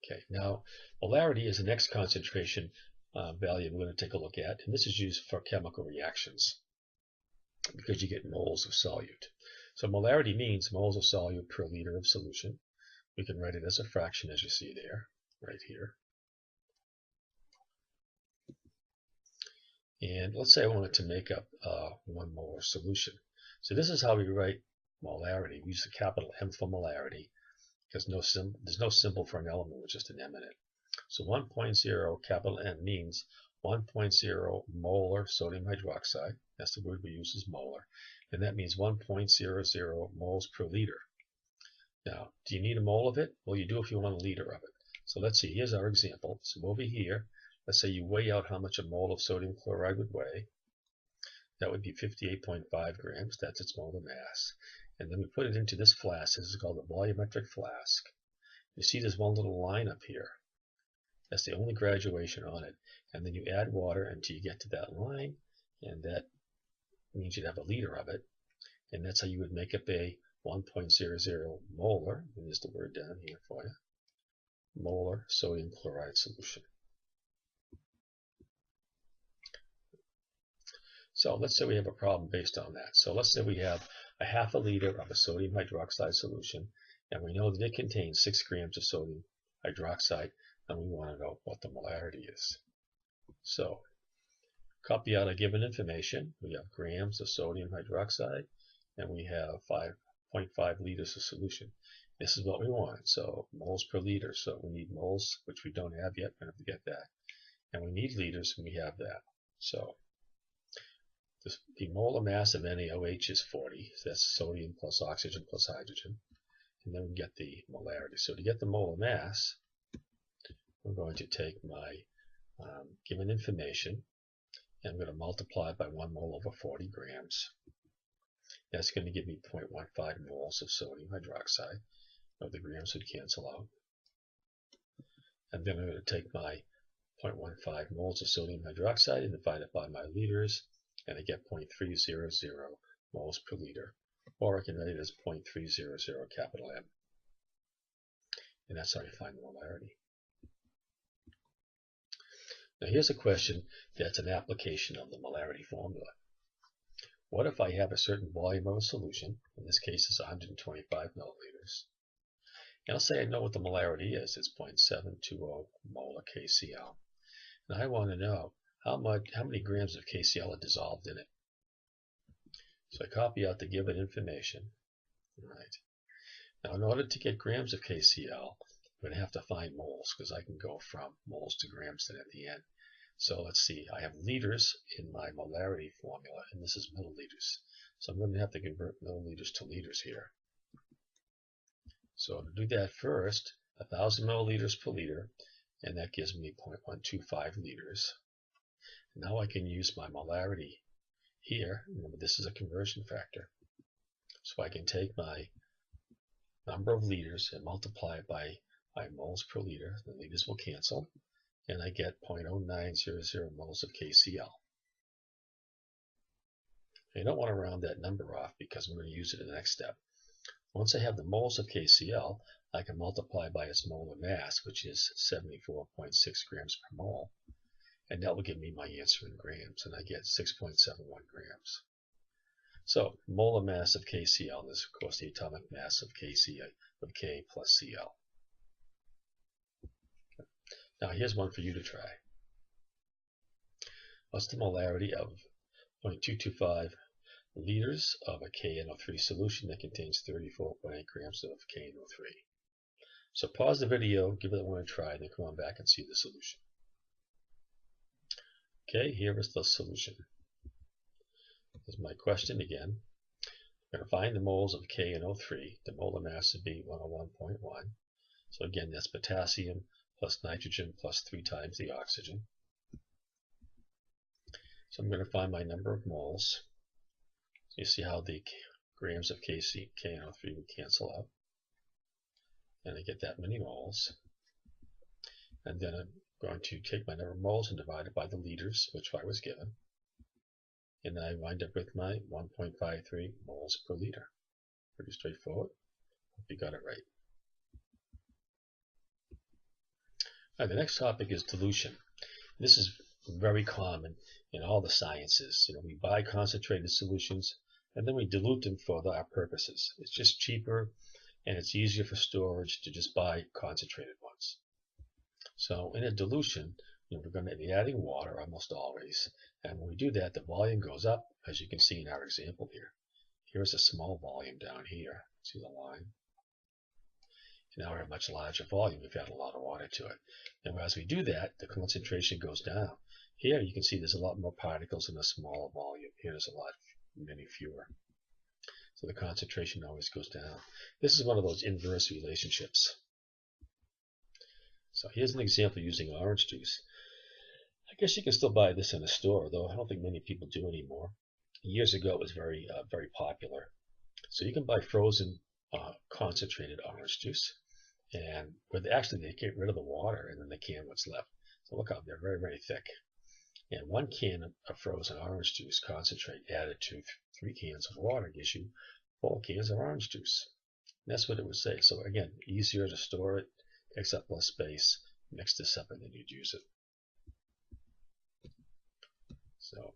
Okay, now molarity is the next concentration value we're going to take a look at, and this is used for chemical reactions because you get moles of solute. So molarity means moles of solute per liter of solution. We can write it as a fraction, as you see there, right here. And let's say I wanted to make up 1 molar solution. So this is how we write molarity. We use a capital M for molarity because there's no symbol for an element with just an M in it. So 1.0 capital M means 1.0 molar sodium hydroxide. That's the word we use, is molar. And that means 1.00 moles per liter. Now, do you need a mole of it? Well, you do if you want a liter of it. So let's see, here's our example. So over here, let's say you weigh out how much a mole of sodium chloride would weigh. That would be 58.5 grams. That's its molar mass. And then we put it into this flask. This is called a volumetric flask. You see there's one little line up here. That's the only graduation on it. And then you add water until you get to that line, and that means you'd have a liter of it. And that's how you would make up a 1.00 molar, and there's the word down here for you, molar sodium chloride solution. So let's say we have a problem based on that. So let's say we have a half a liter of a sodium hydroxide solution, and we know that it contains 6 grams of sodium hydroxide, and we want to know what the molarity is. So copy out our given information. We have grams of sodium hydroxide, and we have 5.5 liters of solution. This is what we want. So moles per liter. So we need moles, which we don't have yet. We're going to have to get that. And we need liters, and we have that. So the molar mass of NaOH is 40. So that's sodium plus oxygen plus hydrogen. And then we get the molarity. So to get the molar mass, we're going to take my given information, and I'm going to multiply by 1 mole over 40 grams. That's going to give me 0.15 moles of sodium hydroxide. Now the grams would cancel out. And then I'm going to take my 0.15 moles of sodium hydroxide and divide it by my liters, and I get 0.300 moles per liter. Or I can write it as 0.300 capital M. And that's how you find the molarity. Now here's a question that's an application of the molarity formula. What if I have a certain volume of a solution, in this case it's 125 milliliters, and I'll say I know what the molarity is, it's 0.720 molar KCl. And I want to know how many grams of KCl are dissolved in it. So I copy out the given information. Right. Now in order to get grams of KCl, I'm going to have to find moles, because I can go from moles to grams then at the end. So let's see, I have liters in my molarity formula, and this is milliliters. So I'm going to have to convert milliliters to liters here. So to do that first, 1,000 milliliters per liter, and that gives me 0.125 liters. Now I can use my molarity here. Remember, this is a conversion factor. So I can take my number of liters and multiply it by moles per liter. The liters will cancel, and I get 0.0900 moles of KCl. I don't want to round that number off because I'm going to use it in the next step. Once I have the moles of KCl, I can multiply by its molar mass, which is 74.6 grams per mole, and that will give me my answer in grams, and I get 6.71 grams. So molar mass of KCl is, of course, the atomic mass of KCl of K plus Cl. Now here's one for you to try. What's the molarity of 0.225 liters of a KNO3 solution that contains 34.8 grams of KNO3? So pause the video, give it one a try, and then come on back and see the solution. Okay, here is the solution. Here's my question again. I'm going to find the moles of KNO3. The molar mass would be 101.1. So again, that's potassium plus nitrogen plus 3 times the oxygen. So I'm going to find my number of moles. So you see how the grams of KNO3 would cancel out. And I get that many moles. And then I'm going to take my number of moles and divide it by the liters, which I was given. And I wind up with my 1.53 moles per liter. Pretty straightforward. Hope you got it right. All right, the next topic is dilution. This is very common in all the sciences. We buy concentrated solutions and then we dilute them for our purposes. It's just cheaper and it's easier for storage to just buy concentrated ones. So in a dilution, we're going to be adding water almost always. And when we do that, the volume goes up, as you can see in our example here. Here's a small volume down here. See the line? Now we're at a much larger volume. We've got a lot of water to it. And as we do that, the concentration goes down. Here you can see there's a lot more particles in a smaller volume. Here there's many fewer. So the concentration always goes down. This is one of those inverse relationships. So here's an example using orange juice. I guess you can still buy this in a store, though I don't think many people do anymore. Years ago it was very popular. So you can buy frozen concentrated orange juice. And actually they get rid of the water and then they can what's left. So look out, they're very, very thick. And 1 can of frozen orange juice concentrate added to 3 cans of water gives you 4 cans of orange juice. And that's what it would say. So again, easier to store it, takes up less space, mix this up and then you'd use it. So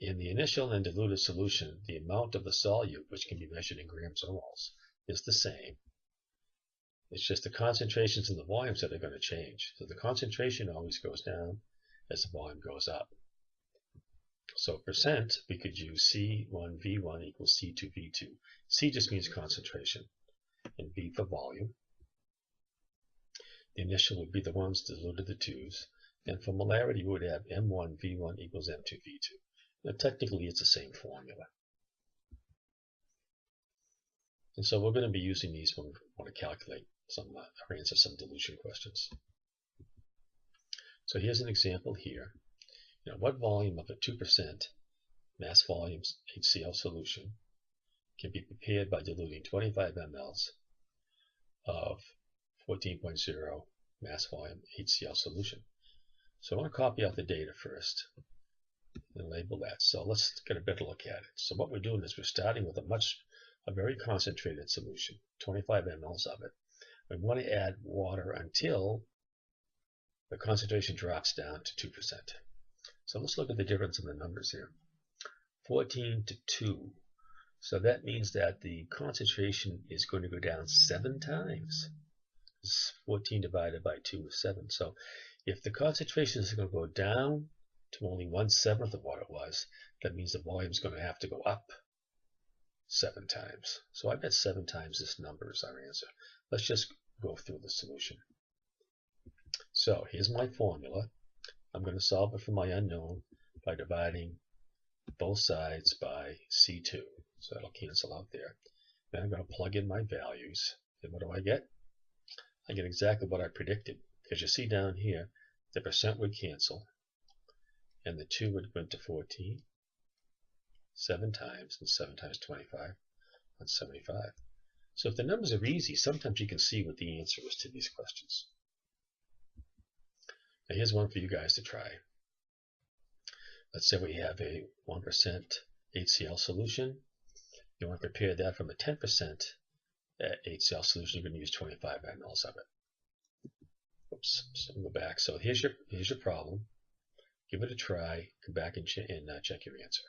in the initial and diluted solution, the amount of the solute, which can be measured in grams or moles, is the same. It's just the concentrations and the volumes that are going to change. So the concentration always goes down as the volume goes up. So percent, we could use C1V1 equals C2V2. C just means concentration, and V for volume. The initial would be the 1s, diluted the 2s. And for molarity, we would have M1V1 equals M2V2. Now technically, it's the same formula. And so we're going to be using these when we want to calculate or answer some dilution questions. So here's an example here. What volume of a 2% mass volume HCl solution can be prepared by diluting 25 mL of 14.0 mass volume HCl solution? So I want to copy out the data first and label that. So let's get a better look at it. So what we're doing is we're starting with a very concentrated solution, 25 mL of it. We want to add water until the concentration drops down to 2%. So let's look at the difference in the numbers here. 14 to 2. So that means that the concentration is going to go down 7 times. 14 divided by 2 is 7. So if the concentration is going to go down to only 1/7 of what it was, that means the volume is going to have to go up 7 times. So I bet 7 times this number is our answer. Let's just go through the solution. So here's my formula. I'm going to solve it for my unknown by dividing both sides by C2. So that'll cancel out there. Then I'm going to plug in my values. And what do I get? I get exactly what I predicted. Because you see down here, the percent would cancel. And the 2 would go into 14. 7 times, and 7 times 25, that's 75. So if the numbers are easy, sometimes you can see what the answer is to these questions. Now here's one for you guys to try. Let's say we have a 1% HCl solution. You want to prepare that from a 10% HCl solution. You're going to use 25 mL of it. Oops, so go back. So here's your problem. Give it a try. Come back and check your answer.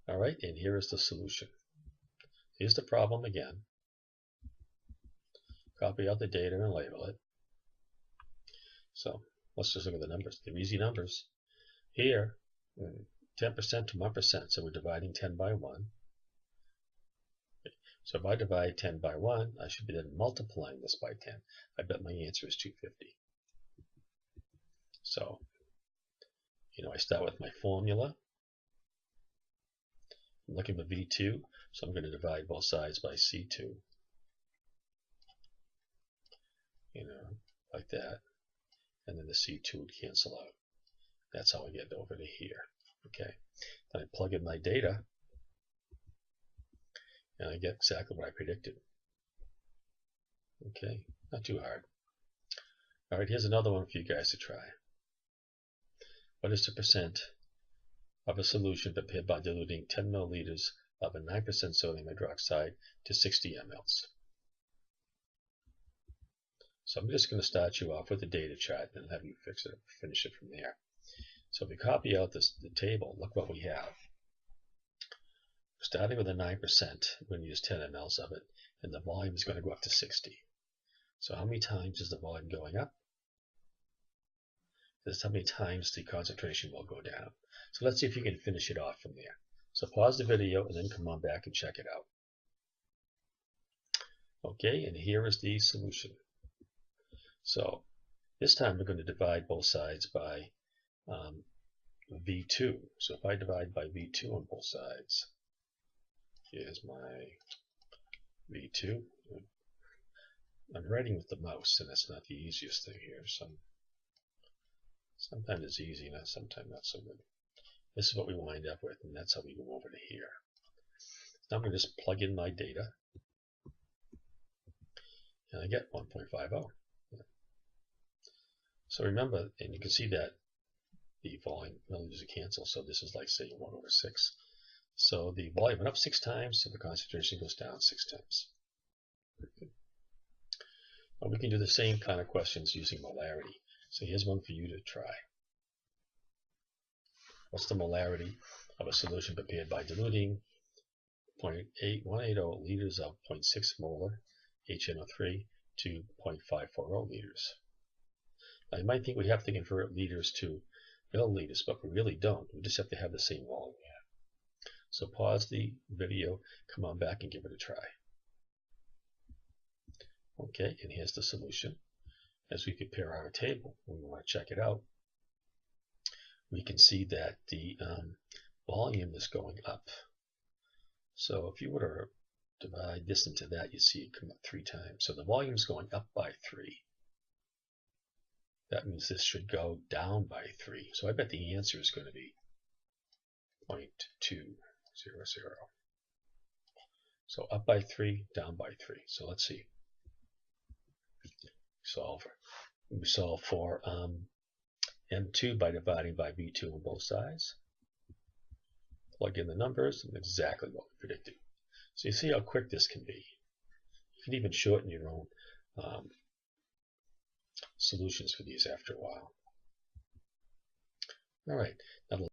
All right, and here is the solution. Here's the problem again. Copy out the data and label it. So let's just look at the numbers. They're easy numbers. Here, 10% to 1%, so we're dividing 10 by 1. So if I divide 10 by 1, I should be then multiplying this by 10. I bet my answer is 250. So, I start with my formula. I'm looking for V2, so I'm going to divide both sides by C2. Like that. And then the C2 would cancel out. That's how I get over to here. Okay. Then I plug in my data, and I get exactly what I predicted. Okay, not too hard. All right, here's another one for you guys to try. What is the percent of a solution prepared by diluting 10 milliliters of a 9% sodium hydroxide to 60 mL? So I'm just going to start you off with the data chart and have you finish it from there. So if we copy out the table, look what we have. Starting with a 9%, we're going to use 10 mLs of it, and the volume is going to go up to 60. So how many times is the volume going up? That's how many times the concentration will go down. So let's see if you can finish it off from there. So pause the video and then come on back and check it out. Okay, and here is the solution. So this time we're going to divide both sides by V2. So if I divide by V2 on both sides, here's my V2. I'm writing with the mouse, and that's not the easiest thing here. Sometimes it's easy, and sometimes not so good. This is what we wind up with, and that's how we go over to here. Now I'm going to just plug in my data, and I get 1.50. So remember, and you can see that the volume milliliters are canceled, so this is like, say, 1/6. So the volume went up 6 times, so the concentration goes down 6 times. Well, we can do the same kind of questions using molarity. So here's one for you to try. What's the molarity of a solution prepared by diluting 0.8180 liters of 0.6 molar HNO3 to 0.540 liters? Now you might think we have to convert liters to milliliters, but we really don't. We just have to have the same volume. So pause the video, come on back and give it a try. Okay, and here's the solution. As we compare our table, when we want to check it out, we can see that the volume is going up. So if you were to divide this into that, you see it come up 3 times. So the volume is going up by 3. That means this should go down by 3. So I bet the answer is going to be 0.200. So up by 3, down by 3. So let's see. We solve for M2 by dividing by V2 on both sides. Plug in the numbers, and exactly what we predicted. So you see how quick this can be. You can even shorten your own solutions for these after a while. All right, now